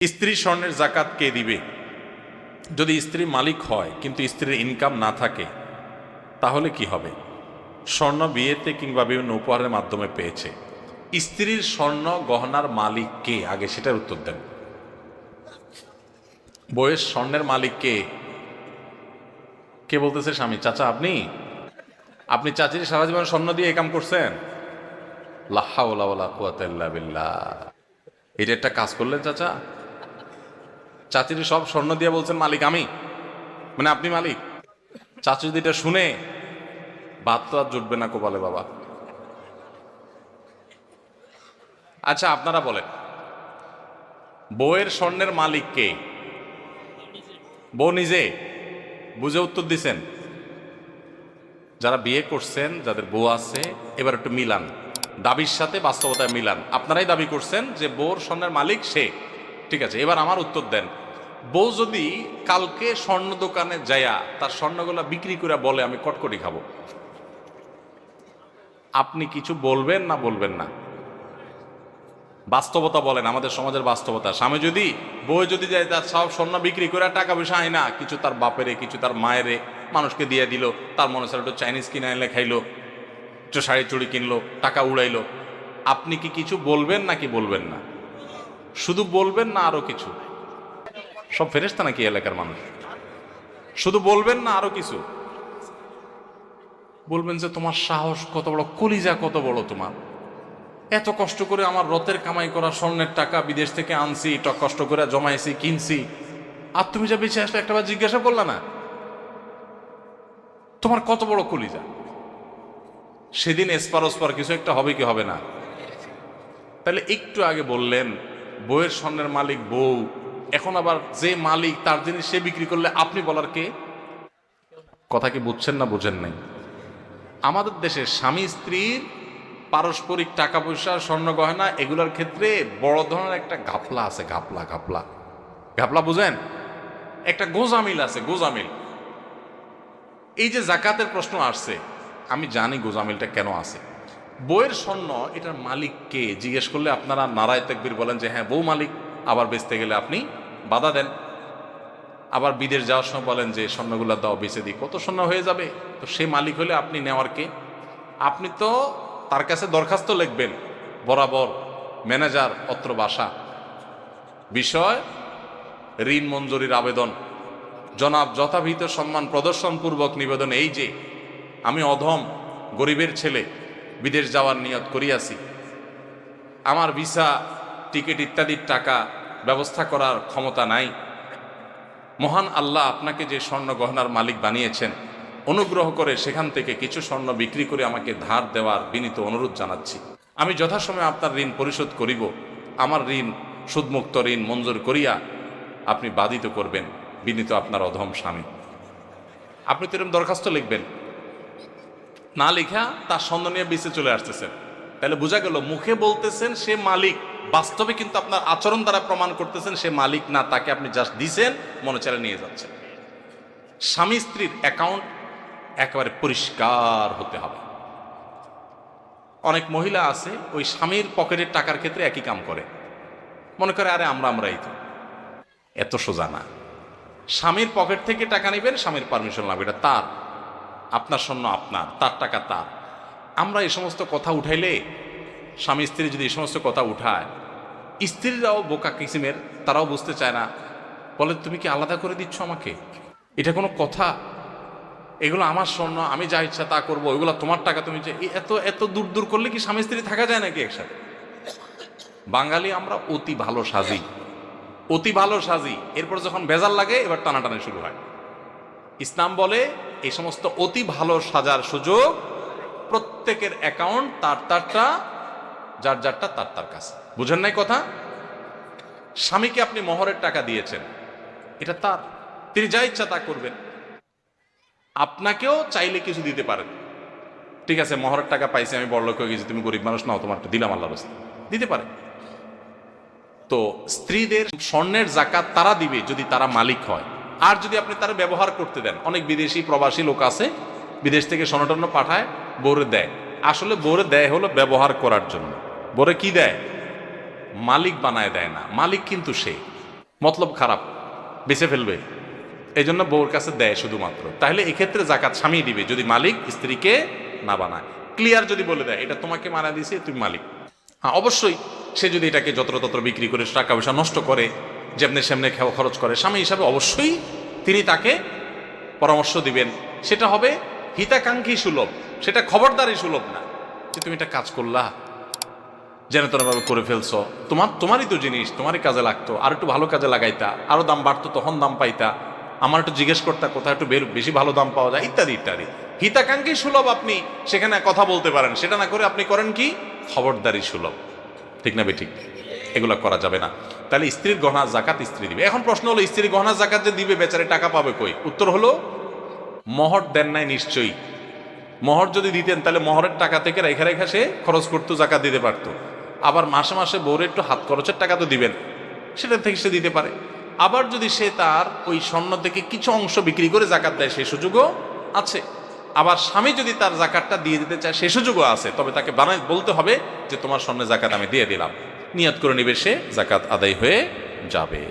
স্ত্রী স্বর্ণের জাকাত কে দিবে? যদি স্ত্রী মালিক হয় কিন্তু স্ত্রীর ইনকাম না থাকে তাহলে কি হবে? স্বর্ণ বিয়েতে কিংবা বিভিন্ন উপহারের মাধ্যমে পেয়েছে, স্ত্রীর স্বর্ণ গহনার মালিক কে? আগে সেটার উত্তর দেন। বইয়ের স্বর্ণের মালিক কে? কে বলতেছে? স্বামী। চাচা আপনি আপনি চাচির সারা জীবন স্বর্ণ দিয়ে এই কাম করছেন? লা হাওলা ওয়ালা কুওয়াতা ইল্লা বিল্লাহ। এটা একটা কাজ করলেন চাচা? চাচির সব স্বর্ণ দিয়ে বলছেন মালিক আমি, মানে আপনি মালিক? চাচু যদি এটা শুনে ভাত তো আর জুটবে না কপালে বাবা। আচ্ছা আপনারা বলেন, বউয়ের স্বর্ণের মালিক কে? বউ নিজে বুঝে উত্তর দিছেন? যারা বিয়ে করছেন, যাদের বউ আছে, এবার একটু মিলান, দাবির সাথে বাস্তবতায় মিলান। আপনারাই দাবি করছেন যে বউর স্বর্ণের মালিক সে, ঠিক আছে। এবার আমার উত্তর দেন, বউ যদি কালকে স্বর্ণ দোকানে যায়া তার স্বর্ণগুলা বিক্রি করে বলে আমি কটকটি খাবো, আপনি কিছু বলবেন না বলবেন না? বাস্তবতা বলেন, আমাদের সমাজের বাস্তবতা। স্বামী যদি বউ যদি যায় তার সব স্বর্ণ বিক্রি করে টাকা পয়সা আয় না, কিছু তার বাপেরে কিছু তার মায়েরে মানুষকে দিয়ে দিল, তার মনে হচ্ছে একটু চাইনিজ কিনে এনে খাইলো, একটু শাড়ি চুড়ি কিনলো, টাকা উড়াইলো, আপনি কি কিছু বলবেন নাকি বলবেন না? শুধু বলবেন না আরো কিছু? সব ফেরেশতা নাকি এলাকার মানুষ? শুধু বলবেন না আরো কিছু বলবেন? যে তোমার সাহস কত বড়, কলিজা কত বড় তোমার, এত কষ্ট করে আমার রথের কামাই করা স্বর্ণের টাকা বিদেশ থেকে আনছি, এটা কষ্ট করে জমাইছি, কিনছি, আর তুমি যা বেঁচে আসলে একটাবার জিজ্ঞাসা করলা না? তোমার কত বড় কলিজা? সেদিন এসপার ওসপার কিছু একটা হবে কি হবে না? তাহলে একটু আগে বললেন বউয়ের স্বর্ণের মালিক বউ, এখন আবার যে মালিক তার জিনিস সে বিক্রি করলে আপনি বলার কে? কথা কি বুঝছেন না বুঝেন নাই? আমাদের দেশে স্বামী স্ত্রীর পারস্পরিক টাকা পয়সা, স্বর্ণ গয়না, এগুলোর ক্ষেত্রে বড় ধরনের একটা ঘাপলা আছে। ঘাপলা ঘাপলা ঘাপলা বুঝেন? একটা গোজামিল আছে, গোজামিল। এই যে জাকাতের প্রশ্ন আসছে, আমি জানি গোজামিলটা কেন আছে। বউয়ের স্বর্ণ, এটার মালিক কে জিজ্ঞেস করলে আপনারা নারায় তাকবীর বলেন যে হ্যাঁ বউ মালিক, আবার বেচতে গেলে আপনি বাধা দেন। আবার বিদেশ যাওয়ার সময় বলেন যে স্বর্ণগুলো দাও বেচে দিই, কত স্বর্ণ হয়ে যাবে। তো সে মালিক হলে আপনি নেওয়ার কে? আপনি তো তার কাছে দরখাস্ত লিখবেন, বরাবর ম্যানেজার অত্র বাসা, বিষয় ঋণ মঞ্জুরির আবেদন, জনাব যথাবিহিত সম্মান প্রদর্শনপূর্বক নিবেদন, এই যে আমি অধম গরিবের ছেলে, বিদেশ যাওয়ার নিয়ত করিয়াছি, আমার ভিসা টিকিট ইত্যাদির টাকা ব্যবস্থা করার ক্ষমতা নাই। মহান আল্লাহ আপনাকে যে স্বর্ণ গহনার মালিক বানিয়েছেন, অনুগ্রহ করে সেখান থেকে কিছু স্বর্ণ বিক্রি করে আমাকে ধার দেওয়ার বিনীত অনুরোধ জানাচ্ছি। আমি যথাসময়ে আপনার ঋণ পরিশোধ করিব। আমার ঋণ সুদমুক্ত ঋণ মঞ্জুর করিয়া আপনি বাধিত করবেন, বিনীত আপনার অধম স্বামী। আপনি তো এরকম দরখাস্ত লিখবেন, না লিখা তার স্বর্ণ নিয়ে বেঁচে চলে আসতেছেন। তাহলে বোঝা গেল মুখে বলতেছেন সে মালিক, বাস্তবে কিন্তু আপনার আচরণ দ্বারা প্রমাণ করতেছেন সে মালিক না, তাকে আপনি জাস্ট দিছেন, মনে চালে নিয়ে যাচ্ছেন। স্বামী স্ত্রীর অ্যাকাউন্ট একেবারে পরিষ্কার হতে হবে। অনেক মহিলা আছে ওই স্বামীর পকেটের টাকার ক্ষেত্রে একই কাম করে, মনে করে আরে আমরাই তো। এত সোজা না। স্বামীর পকেট থেকে টাকা নেবেন, স্বামীর পারমিশন লাগবে, এটা তার, আপনার স্বর্ণ আপনার, তার টাকা তার। আমরা এই সমস্ত কথা উঠাইলে, স্বামী স্ত্রী যদি এই সমস্ত কথা উঠায়, স্ত্রীরাও বোকা কিসিমের, তারাও বুঝতে চায় না, বলে তুমি কি আলাদা করে দিচ্ছ আমাকে? এটা কোনো কথা? এগুলো আমার স্বর্ণ, আমি যা ইচ্ছা তা করবো, ওইগুলো তোমার টাকা, তুমি যে এত এত দূর দূর করলে কি স্বামী স্ত্রী থাকা যায় নাকি একসাথে? বাঙালি আমরা অতি ভালো সাজি, অতি ভালো সাজি, এরপর যখন ভেজাল লাগে এবার টানাটানি শুরু হয়। ইসলাম বলে এই সমস্ত অতি ভালো সাজার সুযোগ প্রত্যেকের অ্যাকাউন্ট তার তারটা, যার যারটা তার তার কাছে। বুঝেন নাই কথা? স্বামীকে আপনি মোহরের টাকা দিয়েছেন, এটা তার, তিনি যা ইচ্ছা তা করবেন। আপনাকেও চাইলে কিছু দিতে পারেন, ঠিক আছে মোহরের টাকা পাইছি, আমি বড়লোক হয়ে গেছি, তুমি গরিব মানুষ নাও, তোমারটা দিলাম আল্লাহর রাস্তায়, দিতে পারে। তো স্ত্রীদের স্বর্ণের জাকাত তারা দিবে যদি তারা মালিক হয়। আর যদি আপনি তারা ব্যবহার করতে দেন, অনেক বিদেশি প্রবাসী লোক আছে বিদেশ থেকে স্বর্ণ পাঠায়, বউরে দেয়। আসলে বউরে দেয় হলো ব্যবহার করার জন্য। বউরে কি দেয়? মালিক বানায় দেয় না, মালিক কিন্তু সে। মতলব খারাপ, বেঁচে ফেলবে, এই জন্য বউর কাছে দেয় শুধুমাত্র। তাহলে এক্ষেত্রে জাকাত স্বামী দিবে যদি মালিক স্ত্রীকে না বানায়। ক্লিয়ার যদি বলে দেয় এটা তোমাকে মানা দিয়েছে, তুমি মালিক। হ্যাঁ, অবশ্যই সে যদি এটাকে যত্রতত্র বিক্রি করে টাকা পয়সা নষ্ট করে, যেমনি সেমনে খরচ করে, স্বামী হিসাবে অবশ্যই তিনি তাকে পরামর্শ দিবেন। সেটা হবে হিতাকাঙ্ক্ষী সুলভ, সেটা খবরদারি সুলভ না যে তুমি এটা কাজ করলা, যেন তোরভাবে করে ফেলছো, তোমারই তো জিনিস, তোমারই কাজে লাগতো, আর একটু ভালো কাজে লাগাইতা, আরো দাম বাড়তো তখন দাম পাইতা, আমার একটু জিজ্ঞেস করতা কোথায় একটু বেশি ভালো দাম পাওয়া যায়, ইত্যাদি ইত্যাদি। হিতাকাঙ্ক্ষী সুলভ আপনি সেখানে কথা বলতে পারেন, সেটা না করে আপনি করেন কি খবরদারি সুলভ। ঠিক না বেঠিক? এগুলো করা যাবে না। তাহলে স্ত্রীর গহনা জাকাত স্ত্রী দিবে। এখন প্রশ্ন হলো স্ত্রীর গহনা জাকাত যে দিবে, বেচারে টাকা পাবে কই? উত্তর হলো মোহর দেন নাই নিশ্চয়ই। মোহর যদি দিতেন তাহলে মোহরের টাকা থেকে রেখা রেখা সে খরচ করতো, জাকাত দিতে পারতো। আবার মাসে মাসে বউরে একটু হাত খরচের টাকা তো দিবেন, সেটা থেকে সে দিতে পারে। আবার যদি সে তার ওই স্বর্ণ থেকে কিছু অংশ বিক্রি করে জাকাত দেয়, সে সুযোগও আছে। আবার স্বামী যদি তার জাকাতটা দিয়ে দিতে চায়, সে সুযোগও আছে। তবে তাকে বলতে হবে যে তোমার স্বর্ণের জাকাত আমি দিয়ে দিলাম, নিয়ত করে নিবে, সে জাকাত আদায় হয়ে যাবে।